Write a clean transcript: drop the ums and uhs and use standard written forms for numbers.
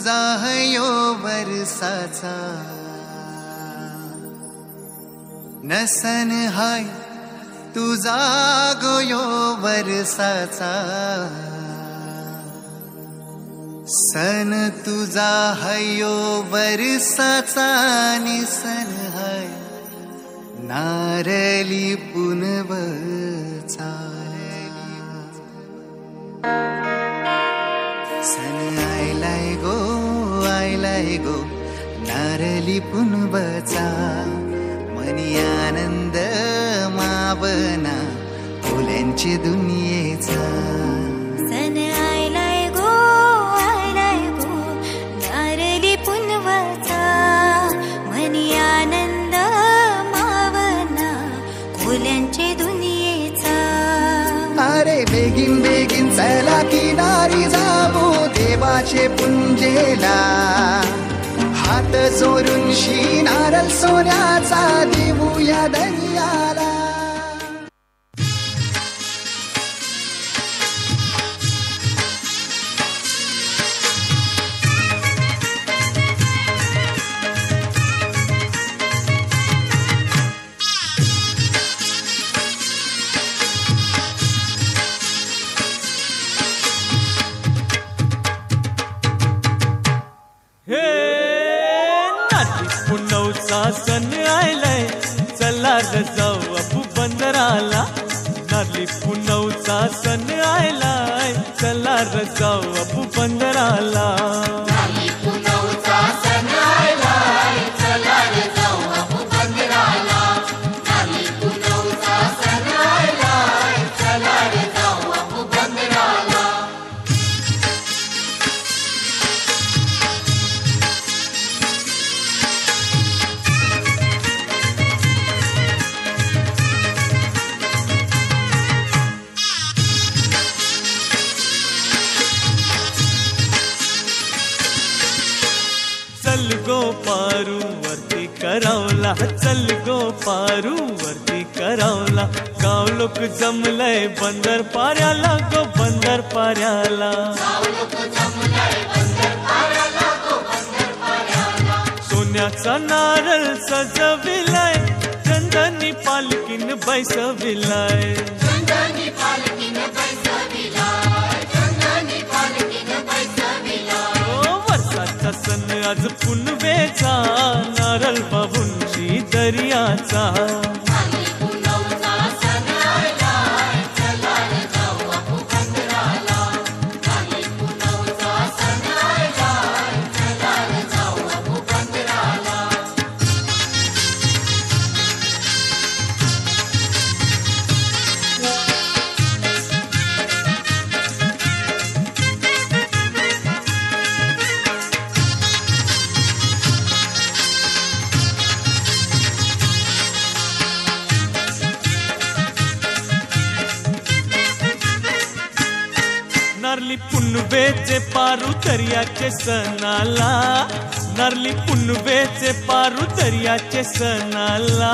तुझा हयो वर्षाचा नसन हाय तुझा गोयो वर्षाचा सन तुझा हयो वर्षाचा निसन हाय नारली पुनवचा सन आयलाय गो नारली पुनवचा मनी आनंद मावना फुलांची दुनियेचा सन आयलाय गो नारली पुनवचा मनी आनंद मावना फुलांची दुनियेचा अरे बेगीन बेगीन चला किनारी जाऊ देवाचे पुंजेला हात चोरून नारळ सोन्याचा देऊया दर्याला सन आयलाय चला रे जाऊ अबू बंदराला नारली पुनवचा सन आयलाय चला रे जाऊ अबू बंदराला नारली पुनवचा सन आयलाय चला रे जाऊ अबू बंदराला नारली पुनवचा सन आयलाय चला रे जाऊ अबू बंदराला चल गो पारू वरती करावला चल गो पारू वरती करावला गाव लोक जमलय बंदर पाऱ्याला गो बंदर पाऱ्याला सोन्याचा नारळ सजविलाय चंदनी पालकीन बैसविलाय सन आज पुनवेचा नारळ बाबूंची दर्याचा नारली पुनवेचे पारू दर्याचे सणाला नारली पुनवेचे पारू दर्याचे सणाला